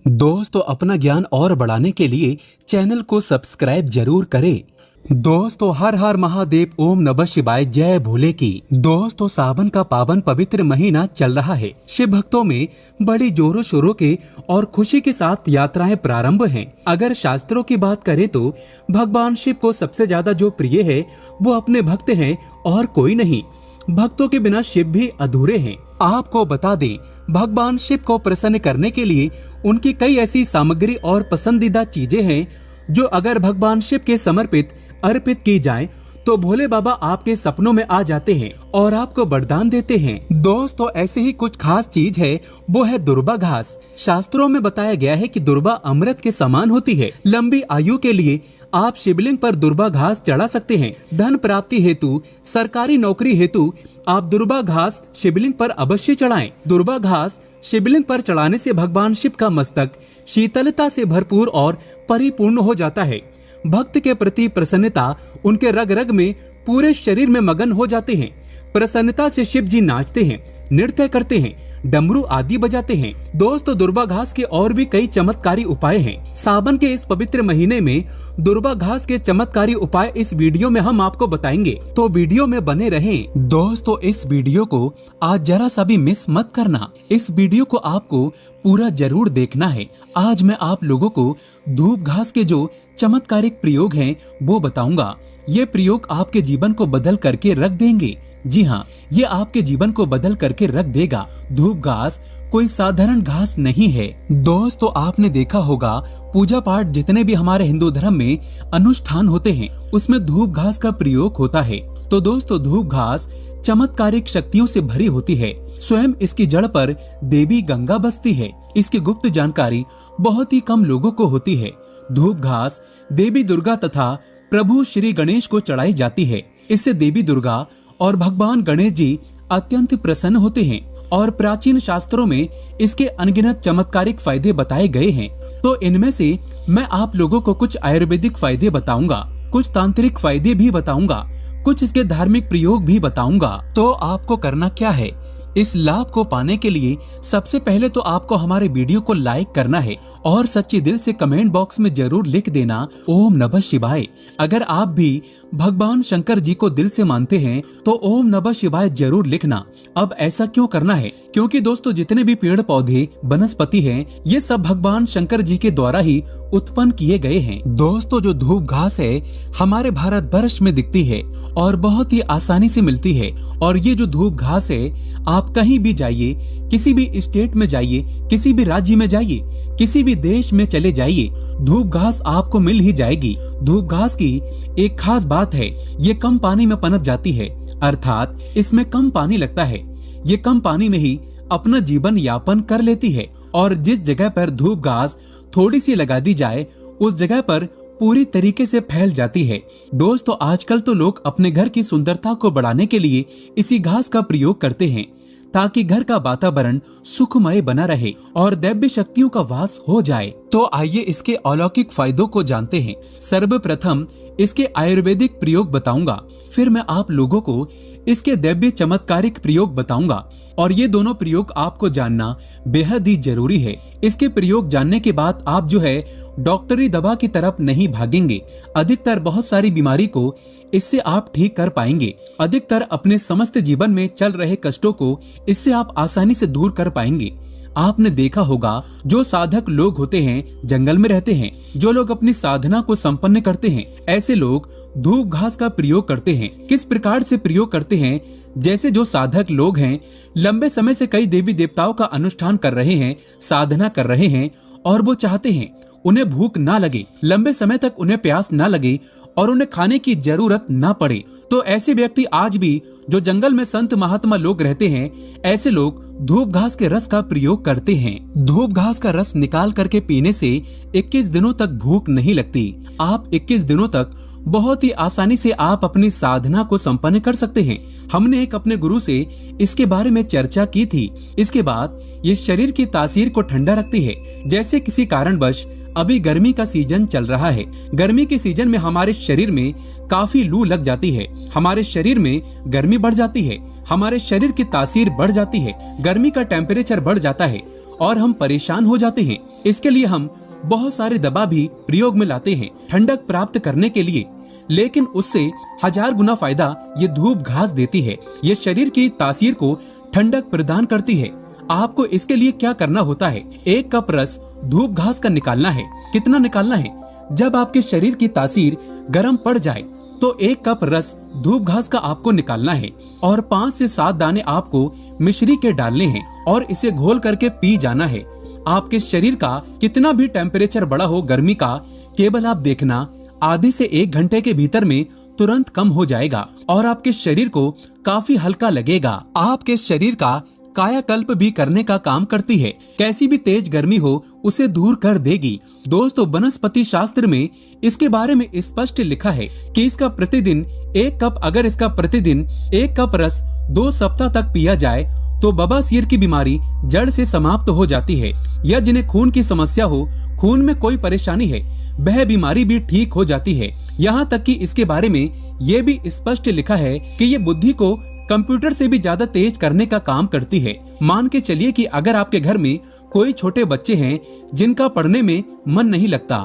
दोस्तों, अपना ज्ञान और बढ़ाने के लिए चैनल को सब्सक्राइब जरूर करें। दोस्तों, हर हर महादेव, ओम नमः शिवाय, जय भोले की। दोस्तों, सावन का पावन पवित्र महीना चल रहा है। शिव भक्तों में बड़ी जोरों शोरों के और खुशी के साथ यात्राएं प्रारंभ हैं। अगर शास्त्रों की बात करें तो भगवान शिव को सबसे ज्यादा जो प्रिय है वो अपने भक्त हैं और कोई नहीं। भक्तों के बिना शिव भी अधूरे हैं। आपको बता दें, भगवान शिव को प्रसन्न करने के लिए उनकी कई ऐसी सामग्री और पसंदीदा चीजें हैं जो अगर भगवान शिव के समर्पित अर्पित की जाएं तो भोले बाबा आपके सपनों में आ जाते हैं और आपको वरदान देते हैं। दोस्तों, ऐसे ही कुछ खास चीज है, वो है दुर्वा घास। शास्त्रों में बताया गया है कि दुर्वा अमृत के समान होती है। लंबी आयु के लिए आप शिवलिंग पर दुर्वा घास चढ़ा सकते हैं। धन प्राप्ति हेतु, सरकारी नौकरी हेतु आप दुर्वा घास शिवलिंग पर अवश्य चढ़ाएं। दुर्वा घास शिवलिंग पर चढ़ाने से भगवान शिव का मस्तक शीतलता से भरपूर और परिपूर्ण हो जाता है। भक्त के प्रति प्रसन्नता उनके रग रग में, पूरे शरीर में मगन हो जाते हैं। प्रसन्नता से शिव जी नाचते हैं, नृत्य करते हैं, डमरू आदि बजाते हैं। दोस्तों, दुर्वा घास के और भी कई चमत्कारी उपाय हैं। सावन के इस पवित्र महीने में दुर्वा घास के चमत्कारी उपाय इस वीडियो में हम आपको बताएंगे, तो वीडियो में बने रहें। दोस्तों, इस वीडियो को आज जरा सा भी मिस मत करना। इस वीडियो को आपको पूरा जरूर देखना है। आज मैं आप लोगों को धूप घास के जो चमत्कारिक प्रयोग हैं वो बताऊंगा। ये प्रयोग आपके जीवन को बदल करके रख देंगे। जी हाँ, ये आपके जीवन को बदल करके रख देगा। धूप घास कोई साधारण घास नहीं है। दोस्तों, आपने देखा होगा, पूजा पाठ जितने भी हमारे हिंदू धर्म में अनुष्ठान होते हैं उसमें धूप घास का प्रयोग होता है। तो दोस्तों, धूप घास चमत्कारिक शक्तियों से भरी होती है। स्वयं इसकी जड़ पर देवी गंगा बसती है। इसकी गुप्त जानकारी बहुत ही कम लोगों को होती है। धूप घास देवी दुर्गा तथा प्रभु श्री गणेश को चढ़ाई जाती है। इससे देवी दुर्गा और भगवान गणेश जी अत्यंत प्रसन्न होते हैं और प्राचीन शास्त्रों में इसके अनगिनत चमत्कारिक फायदे बताए गए हैं। तो इनमें से मैं आप लोगों को कुछ आयुर्वेदिक फायदे बताऊंगा, कुछ तांत्रिक फायदे भी बताऊंगा, कुछ इसके धार्मिक प्रयोग भी बताऊंगा। तो आपको करना क्या है? इस लाभ को पाने के लिए सबसे पहले तो आपको हमारे वीडियो को लाइक करना है और सच्चे दिल से कमेंट बॉक्स में जरूर लिख देना ओम नमः शिवाय। अगर आप भी भगवान शंकर जी को दिल से मानते हैं तो ओम नमः शिवाय जरूर लिखना। अब ऐसा क्यों करना है? क्योंकि दोस्तों, जितने भी पेड़ पौधे वनस्पति हैं, ये सब भगवान शंकर जी के द्वारा ही उत्पन्न किए गए हैं। दोस्तों, जो धूप घास है हमारे भारत वर्ष में दिखती है और बहुत ही आसानी से मिलती है। और ये जो धूप घास है, आप कहीं भी जाइए, किसी भी स्टेट में जाइए, किसी भी राज्य में जाइए, किसी भी देश में चले जाइए, धूप घास आपको मिल ही जाएगी। धूप घास की एक खास बात है, ये कम पानी में पनप जाती है, अर्थात इसमें कम पानी लगता है। ये कम पानी में ही अपना जीवन यापन कर लेती है। और जिस जगह पर धूप घास थोड़ी सी लगा दी जाए, उस जगह पर पूरी तरीके से फैल जाती है। दोस्तों, आजकल तो लोग अपने घर की सुंदरता को बढ़ाने के लिए इसी घास का प्रयोग करते हैं ताकि घर का वातावरण सुखमय बना रहे और दैव्य शक्तियों का वास हो जाए। तो आइए इसके अलौकिक फायदों को जानते हैं। सर्वप्रथम इसके आयुर्वेदिक प्रयोग बताऊंगा, फिर मैं आप लोगों को इसके दैव्य चमत्कारिक प्रयोग बताऊंगा। और ये दोनों प्रयोग आपको जानना बेहद ही जरूरी है। इसके प्रयोग जानने के बाद आप जो है डॉक्टरी दवा की तरफ नहीं भागेंगे। अधिकतर बहुत सारी बीमारी को इससे आप ठीक कर पाएंगे। अधिकतर अपने समस्त जीवन में चल रहे कष्टों को इससे आप आसानी से दूर कर पाएंगे। आपने देखा होगा, जो साधक लोग होते हैं जंगल में रहते हैं, जो लोग अपनी साधना को संपन्न करते हैं, ऐसे लोग धूप घास का प्रयोग करते हैं। किस प्रकार से प्रयोग करते हैं? जैसे जो साधक लोग हैं, लंबे समय से कई देवी देवताओं का अनुष्ठान कर रहे हैं, साधना कर रहे हैं और वो चाहते हैं उन्हें भूख ना लगे, लंबे समय तक उन्हें प्यास ना लगे और उन्हें खाने की जरूरत ना पड़े। तो ऐसे व्यक्ति आज भी जो जंगल में संत महात्मा लोग रहते हैं, ऐसे लोग धूप घास के रस का प्रयोग करते हैं। धूप घास का रस निकाल करके पीने से 21 दिनों तक भूख नहीं लगती। आप 21 दिनों तक बहुत ही आसानी से आप अपनी साधना को संपन्न कर सकते हैं। हमने एक अपने गुरु से इसके बारे में चर्चा की थी। इसके बाद ये शरीर की तासीर को ठंडा रखती है। जैसे किसी कारणवश अभी गर्मी का सीजन चल रहा है, गर्मी के सीजन में हमारे शरीर में काफी लू लग जाती है, हमारे शरीर में गर्मी बढ़ जाती है, हमारे शरीर की तासीर बढ़ जाती है, गर्मी का टेम्परेचर बढ़ जाता है। और हम परेशान हो जाते हैं। इसके लिए हम बहुत सारे दवा भी प्रयोग में लाते हैं ठंडक प्राप्त करने के लिए, लेकिन उससे 1000 गुना फायदा ये धूप घास देती है। ये शरीर की तासीर को ठंडक प्रदान करती है। आपको इसके लिए क्या करना होता है, 1 कप रस धूप घास का निकालना है। कितना निकालना है? जब आपके शरीर की तासीर गर्म पड़ जाए तो 1 कप रस धूप घास का आपको निकालना है और 5 से 7 दाने आपको मिश्री के डालने हैं और इसे घोल करके पी जाना है। आपके शरीर का कितना भी टेम्परेचर बढ़ा हो गर्मी का, केवल आप देखना आधे से 1 घंटे के भीतर में तुरंत कम हो जाएगा और आपके शरीर को काफी हल्का लगेगा। आपके शरीर का कायाकल्प भी करने का काम करती है। कैसी भी तेज गर्मी हो उसे दूर कर देगी। दोस्तों, वनस्पति शास्त्र में इसके बारे में स्पष्ट लिखा है कि इसका प्रतिदिन 1 कप, अगर इसका प्रतिदिन 1 कप रस 2 सप्ताह तक पिया जाए तो बवासीर की बीमारी जड़ से समाप्त हो जाती है। या जिन्हें खून की समस्या हो, खून में कोई परेशानी है, वह बीमारी भी ठीक हो जाती है। यहाँ तक कि इसके बारे में ये भी स्पष्ट लिखा है कि ये बुद्धि को कंप्यूटर से भी ज्यादा तेज करने का काम करती है। मान के चलिए कि अगर आपके घर में कोई छोटे बच्चे हैं जिनका पढ़ने में मन नहीं लगता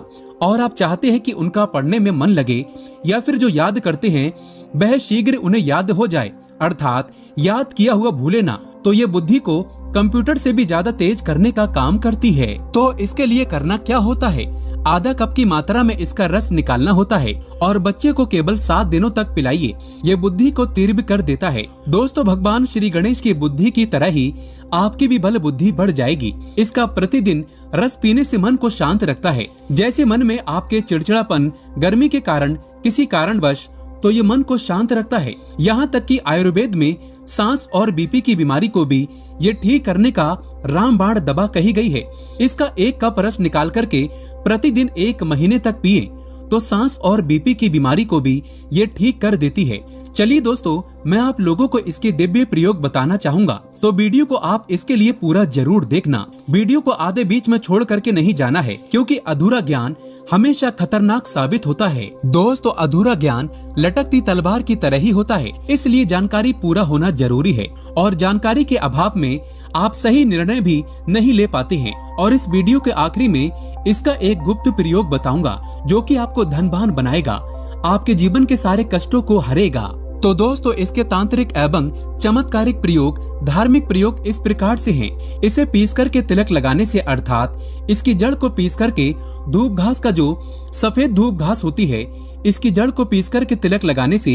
और आप चाहते हैं कि उनका पढ़ने में मन लगे, या फिर जो याद करते हैं वह शीघ्र उन्हें याद हो जाए, अर्थात याद किया हुआ भूले ना, तो ये बुद्धि को कंप्यूटर से भी ज्यादा तेज करने का काम करती है। तो इसके लिए करना क्या होता है, आधा कप की मात्रा में इसका रस निकालना होता है और बच्चे को केवल 7 दिनों तक पिलाइए। ये बुद्धि को तीव्र कर देता है। दोस्तों, भगवान श्री गणेश की बुद्धि की तरह ही आपकी भी बल बुद्धि बढ़ जाएगी। इसका प्रतिदिन रस पीने से मन को शांत रखता है। जैसे मन में आपके चिड़चिड़ापन, गर्मी के कारण, किसी कारणवश, तो ये मन को शांत रखता है। यहाँ तक कि आयुर्वेद में सांस और बीपी की बीमारी को भी ये ठीक करने का रामबाण दवा कही गई है। इसका 1 कप रस निकाल करके प्रतिदिन 1 महीने तक पिए तो सांस और बीपी की बीमारी को भी ये ठीक कर देती है। चलिए दोस्तों, मैं आप लोगों को इसके दिव्य प्रयोग बताना चाहूंगा, तो वीडियो को आप इसके लिए पूरा जरूर देखना। वीडियो को आधे बीच में छोड़ करके नहीं जाना है, क्योंकि अधूरा ज्ञान हमेशा खतरनाक साबित होता है। दोस्तों, अधूरा ज्ञान लटकती तलवार की तरह ही होता है, इसलिए जानकारी पूरा होना जरूरी है और जानकारी के अभाव में आप सही निर्णय भी नहीं ले पाते हैं। और इस वीडियो के आखिरी में इसका एक गुप्त प्रयोग बताऊंगा जो कि आपको धनवान बनाएगा, आपके जीवन के सारे कष्टों को हरेगा। तो दोस्तों, इसके तांत्रिक एवं चमत्कारिक प्रयोग, धार्मिक प्रयोग इस प्रकार से हैं। इसे पीस करके तिलक लगाने से, अर्थात इसकी जड़ को पीस करके धूप घास का जो सफेद धूप घास होती है, इसकी जड़ को पीस करके तिलक लगाने से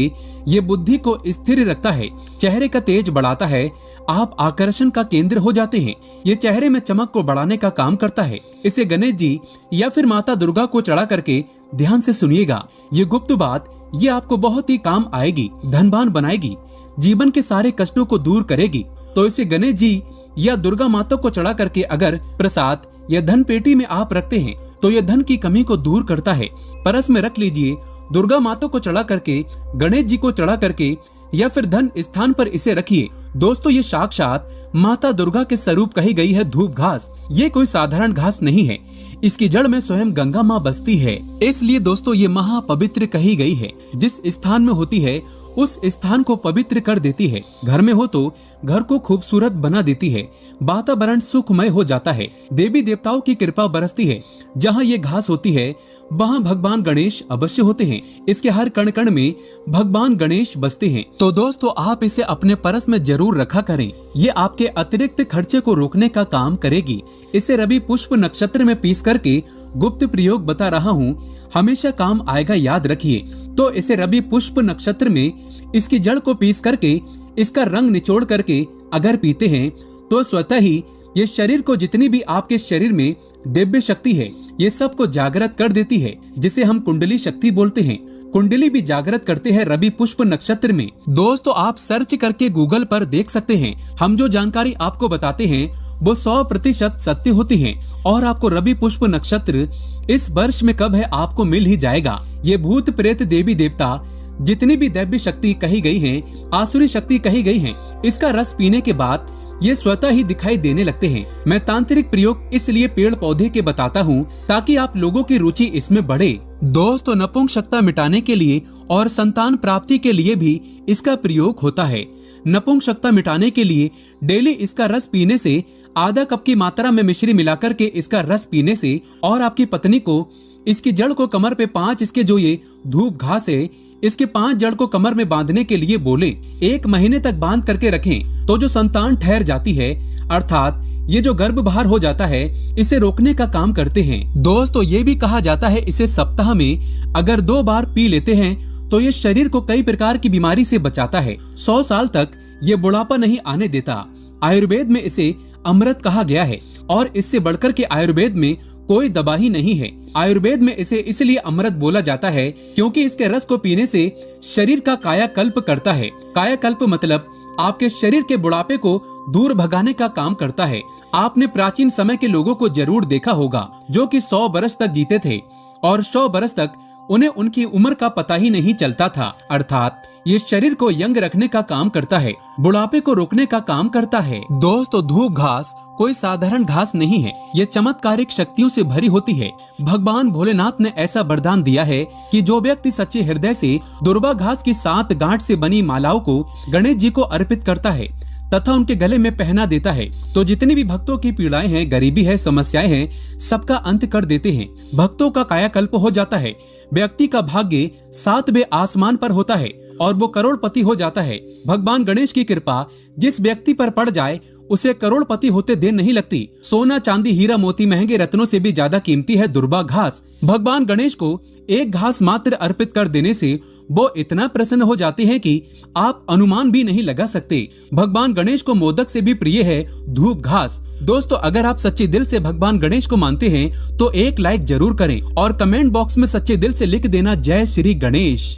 ये बुद्धि को स्थिर रखता है, चेहरे का तेज बढ़ाता है, आप आकर्षण का केंद्र हो जाते हैं। ये चेहरे में चमक को बढ़ाने का काम करता है। इसे गणेश जी या फिर माता दुर्गा को चढ़ा करके ध्यान से सुनिएगा। ये गुप्त बात ये आपको बहुत ही काम आएगी, धनवान बनाएगी, जीवन के सारे कष्टों को दूर करेगी। तो इसे गणेश जी या दुर्गा माता को चढ़ा करके अगर प्रसाद या धन पेटी में आप रखते हैं तो यह धन की कमी को दूर करता है। परस में रख लीजिए, दुर्गा माता को चढ़ा करके, गणेश जी को चढ़ा करके या फिर धन स्थान पर इसे रखिए। दोस्तों, ये साक्षात माता दुर्गा के स्वरूप कही गई है धूप घास। ये कोई साधारण घास नहीं है, इसकी जड़ में स्वयं गंगा माँ बसती है। इसलिए दोस्तों, ये महापवित्र कही गई है। जिस स्थान में होती है उस स्थान को पवित्र कर देती है। घर में हो तो घर को खूबसूरत बना देती है, वातावरण सुखमय हो जाता है, देवी देवताओं की कृपा बरसती है। जहाँ ये घास होती है वहाँ भगवान गणेश अवश्य होते हैं। इसके हर कण कण में भगवान गणेश बसते हैं। तो दोस्तों, आप इसे अपने परस में जरूर रखा करें। ये आपके अतिरिक्त खर्चे को रोकने का काम करेगी। इसे रवि पुष्प नक्षत्र में पीस करके गुप्त प्रयोग बता रहा हूँ, हमेशा काम आएगा, याद रखिए। तो इसे रवि पुष्प नक्षत्र में इसकी जड़ को पीस करके इसका रंग निचोड़ करके अगर पीते हैं तो स्वतः ही ये शरीर को, जितनी भी आपके शरीर में दिव्य शक्ति है, ये सब को जागृत कर देती है, जिसे हम कुंडली शक्ति बोलते हैं। कुंडली भी जागृत करते हैं रवि पुष्प नक्षत्र में। दोस्तों, आप सर्च करके गूगल पर देख सकते हैं। हम जो जानकारी आपको बताते हैं वो 100% सत्य होती है और आपको रवि पुष्प नक्षत्र इस वर्ष में कब है आपको मिल ही जाएगा। ये भूत प्रेत देवी देवता जितनी भी दैव्य शक्ति कही गई है, आसुरी शक्ति कही गई है, इसका रस पीने के बाद ये स्वतः ही दिखाई देने लगते हैं। मैं तांत्रिक प्रयोग इसलिए पेड़ पौधे के बताता हूँ ताकि आप लोगों की रुचि इसमें बढ़े। दोस्तों, नपुंसकता मिटाने के लिए और संतान प्राप्ति के लिए भी इसका प्रयोग होता है। नपुंसकता मिटाने के लिए डेली इसका रस पीने से, आधा कप की मात्रा में मिश्री मिलाकर के इसका रस पीने से, और आपकी पत्नी को इसकी जड़ को कमर पे 5 इसके जो ये धूप घास है इसके 5 जड़ को कमर में बांधने के लिए बोले। 1 महीने तक बांध करके रखें तो जो संतान ठहर जाती है, अर्थात ये जो गर्भ बाहर हो जाता है, इसे रोकने का काम करते हैं। दोस्तों ये भी कहा जाता है इसे सप्ताह में अगर 2 बार पी लेते हैं तो ये शरीर को कई प्रकार की बीमारी से बचाता है। 100 साल तक ये बुढ़ापा नहीं आने देता। आयुर्वेद में इसे अमृत कहा गया है और इससे बढ़कर के आयुर्वेद में कोई दवा ही नहीं है। आयुर्वेद में इसे इसलिए अमृत बोला जाता है क्योंकि इसके रस को पीने से शरीर का कायाकल्प करता है। कायाकल्प मतलब आपके शरीर के बुढ़ापे को दूर भगाने का काम करता है। आपने प्राचीन समय के लोगों को जरूर देखा होगा जो कि 100 बरस तक जीते थे और 100 बरस तक उन्हें उनकी उम्र का पता ही नहीं चलता था। अर्थात ये शरीर को यंग रखने का काम करता है, बुढ़ापे को रोकने का काम करता है। दोस्तों धूप घास कोई साधारण घास नहीं है, ये चमत्कारिक शक्तियों से भरी होती है। भगवान भोलेनाथ ने ऐसा वरदान दिया है कि जो व्यक्ति सच्चे हृदय से दुर्वा घास की 7 गांठ से बनी मालाओं को गणेश जी को अर्पित करता है तथा उनके गले में पहना देता है तो जितनी भी भक्तों की पीड़ाएं हैं, गरीबी है, समस्याएं हैं, सबका अंत कर देते हैं। भक्तों का कायाकल्प हो जाता है। व्यक्ति का भाग्य 7वें आसमान पर होता है और वो करोड़पति हो जाता है। भगवान गणेश की कृपा जिस व्यक्ति पर पड़ जाए उसे करोड़पति होते देर नहीं लगती। सोना, चांदी, हीरा, मोती, महंगे रत्नों से भी ज्यादा कीमती है दुर्वा घास। भगवान गणेश को 1 घास मात्र अर्पित कर देने से वो इतना प्रसन्न हो जाते हैं कि आप अनुमान भी नहीं लगा सकते। भगवान गणेश को मोदक से भी प्रिय है धूप घास। दोस्तों अगर आप सच्चे दिल से भगवान गणेश को मानते हैं तो 1 लाइक जरूर करें और कमेंट बॉक्स में सच्चे दिल से लिख देना जय श्री गणेश।